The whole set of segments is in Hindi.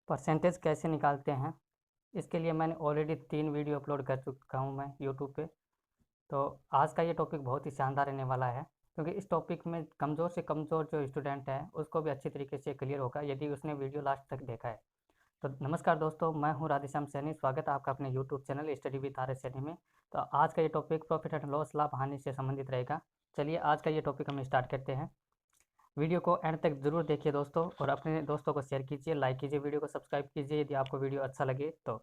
परसेंटेज कैसे निकालते हैं, इसके लिए मैंने ऑलरेडी 3 वीडियो अपलोड कर चुका हूँ मैं यूट्यूब पे। तो आज का ये टॉपिक बहुत ही शानदार रहने वाला है, क्योंकि इस टॉपिक में कमज़ोर से कमज़ोर जो स्टूडेंट है उसको भी अच्छी तरीके से क्लियर होगा यदि उसने वीडियो लास्ट तक देखा है। तो नमस्कार दोस्तों, मैं हूँ राधेश्याम सैनी। स्वागत है आपका अपने YouTube channel study with R S Saini में। तो आज का ये टॉपिक प्रॉफिट एंड लॉस, लाभ हानि से संबंधित रहेगा। चलिए आज का ये टॉपिक हम स्टार्ट करते हैं। वीडियो को एंड तक ज़रूर देखिए दोस्तों, और अपने दोस्तों को शेयर कीजिए, लाइक कीजिए, वीडियो को सब्सक्राइब कीजिए यदि आपको वीडियो अच्छा लगे तो।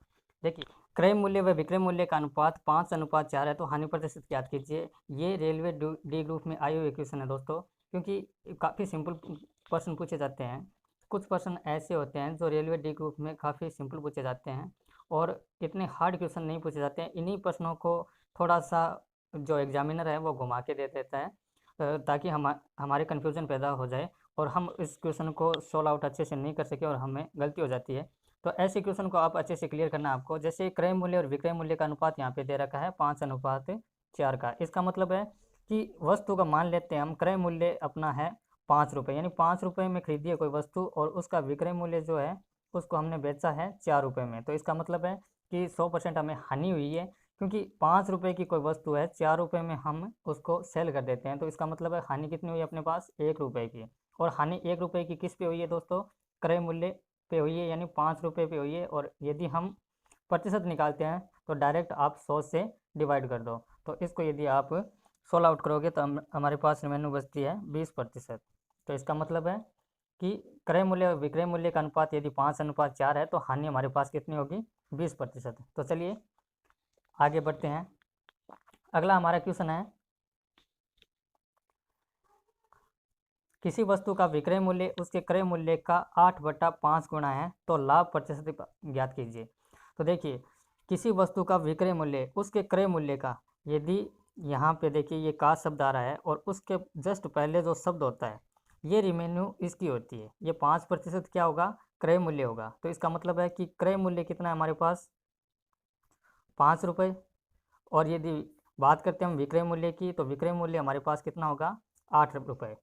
देखिए, क्रय मूल्य व विक्रय मूल्य का अनुपात 5:4 है, तो हानि प्रतिशत ज्ञात कीजिए। ये रेलवे डी ग्रुप में आई हुई क्वेश्चन है दोस्तों, क्योंकि काफ़ी सिंपल प्रश्न पूछे जाते हैं। कुछ प्रश्न ऐसे होते हैं जो रेलवे डी ग्रुप में काफ़ी सिंपल पूछे जाते हैं, और इतने हार्ड क्वेश्चन नहीं पूछे जाते हैं। इन्हीं प्रश्नों को थोड़ा सा जो एग्जामिनर है वो घुमा के दे देता है, ताकि हमारे कन्फ्यूज़न पैदा हो जाए और हम इस क्वेश्चन को सॉल्व आउट अच्छे से नहीं कर सके और हमें गलती हो जाती है। तो ऐसे क्वेश्चन को आप अच्छे से क्लियर करना है आपको। जैसे क्रय मूल्य और विक्रय मूल्य का अनुपात यहाँ पे दे रखा है 5:4 का। इसका मतलब है कि वस्तु का मान लेते हैं हम, क्रय मूल्य अपना है 5 रुपये, यानी 5 रुपये में खरीदी है कोई वस्तु, और उसका विक्रय मूल्य जो है उसको हमने बेचा है 4 रुपये में। तो इसका मतलब है कि 100% हमें हानि हुई है, क्योंकि 5 रुपये की कोई वस्तु है, 4 रुपये में हम उसको सेल कर देते हैं। तो इसका मतलब है हानि कितनी हुई अपने पास, 1 रुपये की। और हानि 1 रुपये की किस पे हुई है दोस्तों, क्रय मूल्य पे हुई है, यानी 5 रुपये पे हुई है। और यदि हम प्रतिशत निकालते हैं तो डायरेक्ट आप 100 से डिवाइड कर दो। तो इसको यदि आप सोल्व आउट करोगे तो हमारे पास रिमेन्यू बचती है 20%। तो इसका मतलब है कि क्रय मूल्य और विक्रय मूल्य का अनुपात यदि 5:4 है तो हानि हमारे पास कितनी होगी, 20%। तो चलिए आगे बढ़ते हैं। अगला हमारा क्वेश्चन है, किसी वस्तु का विक्रय मूल्य उसके क्रय मूल्य का 8/5 गुना है, तो लाभ प्रतिशत ज्ञात कीजिए। तो देखिए, किसी वस्तु का विक्रय मूल्य उसके क्रय मूल्य का, यदि यहाँ पे देखिए ये का शब्द आ रहा है और उसके जस्ट पहले जो शब्द होता है ये रिवेन्यू इसकी होती है। ये 5% क्या होगा, क्रय मूल्य होगा। तो इसका मतलब है कि क्रय मूल्य कितना है हमारे पास, 5 रुपये। और यदि बात करते हैं हम विक्रय मूल्य की, तो विक्रय मूल्य हमारे पास कितना होगा, 8 रुपये।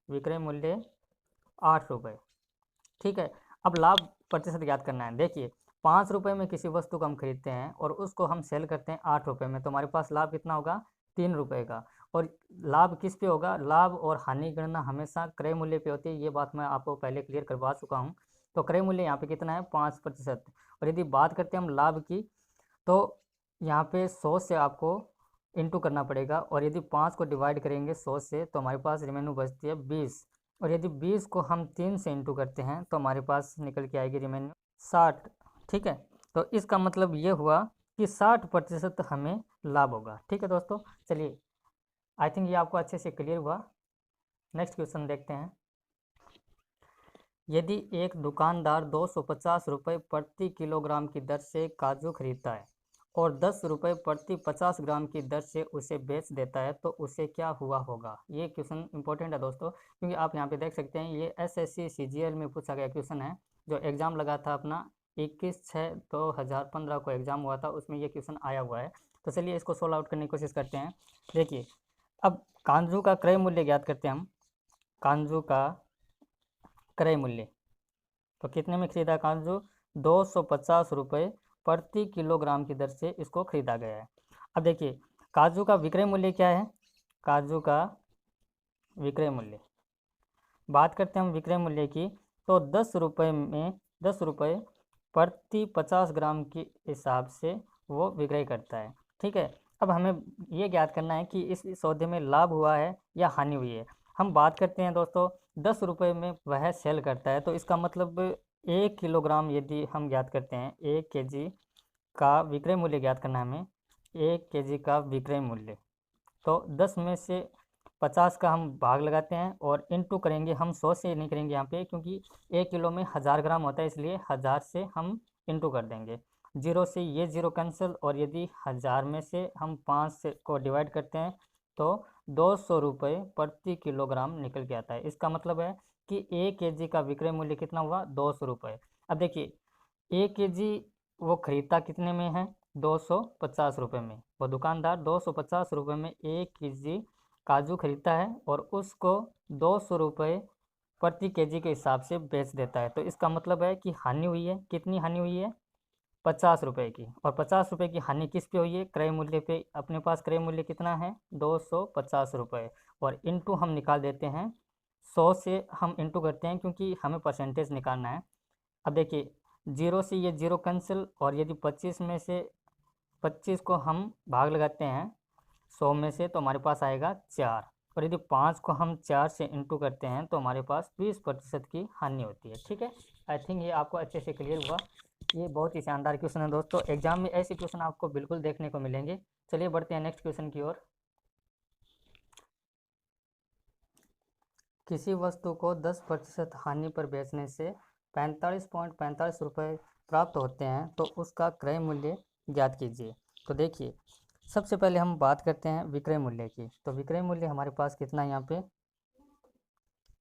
विक्रय मूल्य 8 रुपये, ठीक है। अब लाभ प्रतिशत ज्ञात करना है। देखिए, 5 रुपये में किसी वस्तु को हम खरीदते हैं और उसको हम सेल करते हैं 8 रुपये में, तो हमारे पास लाभ कितना होगा, 3 रुपये का। और लाभ किस पे होगा, लाभ और हानि गणना हमेशा क्रय मूल्य पे होती है। ये बात मैं आपको पहले क्लियर करवा चुका हूँ। तो क्रय मूल्य यहाँ पे कितना है, 5%। और यदि बात करते हैं हम लाभ की, तो यहाँ पे 100 से आपको इंटू करना पड़ेगा, और यदि 5 को डिवाइड करेंगे 100 से तो हमारे पास रिवेन्यू बचती है 20। और यदि 20 को हम 3 से इंटू करते हैं तो हमारे पास निकल के आएगी रिवेन्यू 60, ठीक है। तो इसका मतलब ये हुआ कि 60% हमें लाभ होगा, ठीक है दोस्तों। चलिए, आई थिंक ये आपको अच्छे से क्लियर हुआ। नेक्स्ट क्वेश्चन देखते हैं। यदि एक दुकानदार 250 रुपये प्रति किलोग्राम की दर से काजू खरीदता है और 10 रुपये प्रति 50 ग्राम की दर से उसे बेच देता है, तो उसे क्या हुआ होगा। ये क्वेश्चन इंपॉर्टेंट है दोस्तों, क्योंकि आप यहाँ पे देख सकते हैं ये एसएससी सीजीएल में पूछा गया क्वेश्चन है। जो एग्ज़ाम लगा था अपना 21/6/2015 को एग्ज़ाम हुआ था, उसमें ये क्वेश्चन आया हुआ है। तो चलिए इसको सोल्व आउट करने की कोशिश करते हैं। देखिए, अब काजू का क्रय मूल्य ज्ञात करते हैं हम। काजू का क्रय मूल्य, तो कितने में खरीदा काजू, 250 रुपये प्रति किलोग्राम की दर से इसको खरीदा गया है। अब देखिए, काजू का विक्रय मूल्य क्या है, काजू का विक्रय मूल्य, बात करते हैं हम विक्रय मूल्य की, तो 10 रुपये में 10 रुपये प्रति 50 ग्राम के हिसाब से वो विक्रय करता है, ठीक है। अब हमें ये ज्ञात करना है कि इस सौदे में लाभ हुआ है या हानि हुई है। हम बात करते हैं दोस्तों, 10 रुपये में वह सेल करता है, तो इसका मतलब 1 किलोग्राम यदि हम ज्ञात करते हैं, 1 केजी का विक्रय मूल्य ज्ञात करना है हमें, 1 केजी का विक्रय मूल्य। तो 10 में से 50 का हम भाग लगाते हैं और इनटू करेंगे हम, 100 से नहीं करेंगे यहाँ पे, क्योंकि 1 किलो में 1000 ग्राम होता है, इसलिए 1000 से हम इनटू कर देंगे। जीरो से ये जीरो कैंसिल, और यदि 1000 में से हम 5 से को डिवाइड करते हैं तो 200 रुपये प्रति किलोग्राम निकल के आता है। इसका मतलब है कि 1 केजी का विक्रय मूल्य कितना हुआ, 200 रुपये। अब देखिए, 1 केजी वो खरीदता कितने में है, 250 रुपये में। वो दुकानदार 250 रुपये में 1 केजी काजू खरीदता है और उसको 200 रुपये प्रति केजी के हिसाब से बेच देता है। तो इसका मतलब है कि हानि हुई है, कितनी हानि हुई है, 50 रुपये की। और 50 रुपये की हानि किस पे हुई है, क्रय मूल्य पे। अपने पास क्रय मूल्य कितना है, 250 रुपये। और इंटू हम निकाल देते हैं 100 से, हम इंटू करते हैं क्योंकि हमें परसेंटेज निकालना है। अब देखिए 0 से ये 0 कैंसिल, और यदि 25 में से 25 को हम भाग लगाते हैं 100 में से तो हमारे पास आएगा 4। और यदि 5 को हम 4 से इंटू करते हैं तो हमारे पास 20% की हानि होती है। ठीक है, आई थिंक ये आपको अच्छे से क्लियर हुआ। ये बहुत ही शानदार क्वेश्चन है दोस्तों, एग्जाम में ऐसे क्वेश्चन आपको बिल्कुल देखने को मिलेंगे। चलिए बढ़ते हैं नेक्स्ट क्वेश्चन की ओर। किसी वस्तु को 10% हानि पर बेचने से 45.45 रुपये प्राप्त होते हैं, तो उसका क्रय मूल्य ज्ञात कीजिए। तो देखिए सबसे पहले हम बात करते हैं विक्रय मूल्य की। तो विक्रय मूल्य हमारे पास कितना है यहाँ पे,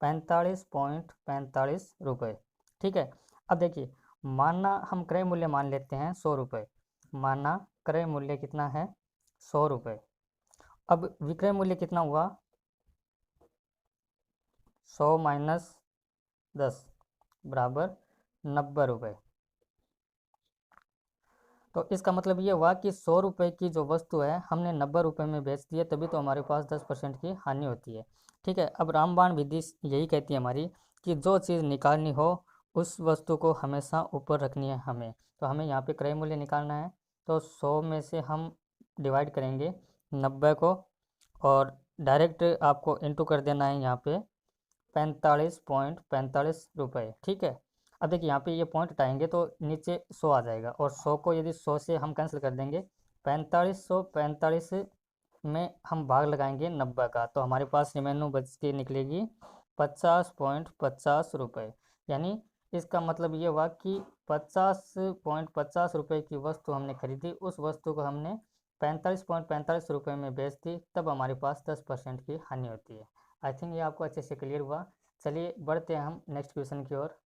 45.45 रुपये। ठीक है, अब देखिए माना हम क्रय मूल्य मान लेते हैं 100 रुपये। माना क्रय मूल्य कितना है, 100 रुपये। अब विक्रय मूल्य कितना हुआ, 100 माइनस 10 बराबर 90 रुपये। तो इसका मतलब ये हुआ कि 100 रुपये की जो वस्तु है हमने 90 रुपये में बेच दी है, तभी तो हमारे पास 10% की हानि होती है। ठीक है, अब रामबाण विधि यही कहती है हमारी कि जो चीज़ निकालनी हो उस वस्तु को हमेशा ऊपर रखनी है हमें। तो हमें यहाँ पे क्रय मूल्य निकालना है, तो 100 में से हम डिवाइड करेंगे 90 को, और डायरेक्ट आपको इंटू कर देना है यहाँ पे 45.45 रुपये। ठीक है, अब देखिए यहाँ पे ये पॉइंट हटाएंगे तो नीचे 100 आ जाएगा, और 100 को यदि 100 से हम कैंसिल कर देंगे 4545 में हम भाग लगाएंगे 90 का, तो हमारे पास रिमेन्यू बच के निकलेगी 50.50 रुपये। यानी इसका मतलब ये हुआ कि 50.50 रुपये की वस्तु हमने खरीदी, उस वस्तु को हमने 45.45 रुपये में बेच दी, तब हमारे पास 10% की हानि होती है। आई थिंक ये आपको अच्छे से क्लियर हुआ। चलिए बढ़ते हैं हम नेक्स्ट क्वेश्चन की ओर।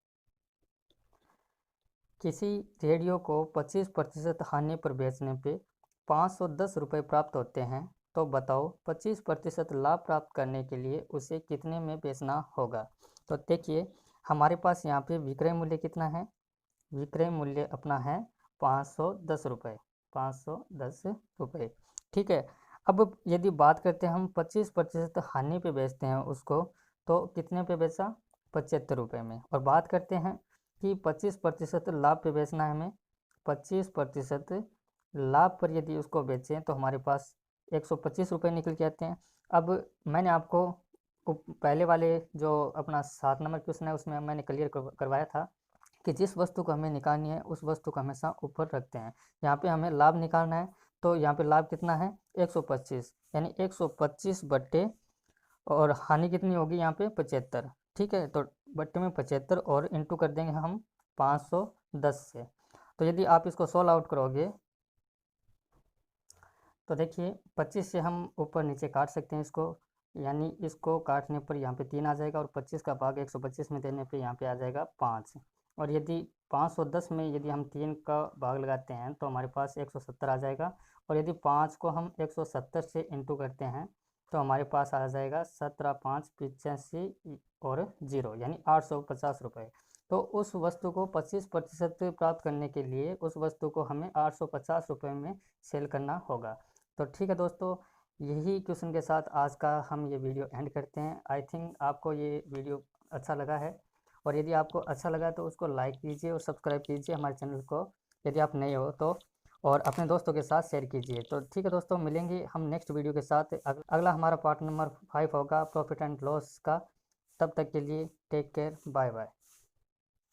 किसी रेडियो को 25% हानि पर बेचने पे 510 रुपये प्राप्त होते हैं, तो बताओ 25% लाभ प्राप्त करने के लिए उसे कितने में बेचना होगा। तो देखिए हमारे पास यहाँ पे विक्रय मूल्य कितना है, विक्रय मूल्य अपना है 510 रुपये, 510 रुपये। ठीक है, अब यदि बात करते हैं हम 25% हानि पे बेचते हैं उसको, तो कितने पे बेचा, 75 रुपये में। और बात करते हैं कि 25% लाभ पे बेचना है हमें, 25% लाभ पर यदि उसको बेचें तो हमारे पास 125 रुपये निकल के आते हैं। अब मैंने आपको पहले वाले जो अपना 7 नंबर क्वेश्चन है उसमें मैंने क्लियर करवाया था कि जिस वस्तु को हमें निकालनी है उस वस्तु को हमेशा ऊपर रखते हैं। यहाँ पे हमें लाभ निकालना है, तो यहाँ पे लाभ कितना है 125, यानी 125 बट्टे, और हानि कितनी होगी यहाँ पे 75। ठीक है, तो बट्टे में 75 और इंटू कर देंगे हम 510 से। तो यदि आप इसको सोल्व आउट करोगे तो देखिए 25 से हम ऊपर नीचे काट सकते हैं इसको, यानी इसको काटने पर यहाँ पे 3 आ जाएगा, और 25 का भाग 125 में देने पे यहाँ पे आ जाएगा 5। और यदि 510 में यदि हम 3 का भाग लगाते हैं तो हमारे पास 170 आ जाएगा, और यदि 5 को हम 170 से इंटू करते हैं तो हमारे पास आ जाएगा 17 5 85 और 0, यानी 850 रुपये। तो उस वस्तु को 25% प्राप्त करने के लिए उस वस्तु को हमें 850 रुपये में सेल करना होगा। तो ठीक है दोस्तों, यही क्वेश्चन के साथ आज का हम ये वीडियो एंड करते हैं। आई थिंक आपको ये वीडियो अच्छा लगा है, और यदि आपको अच्छा लगा तो उसको लाइक कीजिए और सब्सक्राइब कीजिए हमारे चैनल को, यदि आप नए हो तो, और अपने दोस्तों के साथ शेयर कीजिए। तो ठीक है दोस्तों, मिलेंगे हम नेक्स्ट वीडियो के साथ। अगला हमारा पार्ट नंबर 5 होगा प्रॉफिट एंड लॉस का। तब तक के लिए टेक केयर, बाय बाय।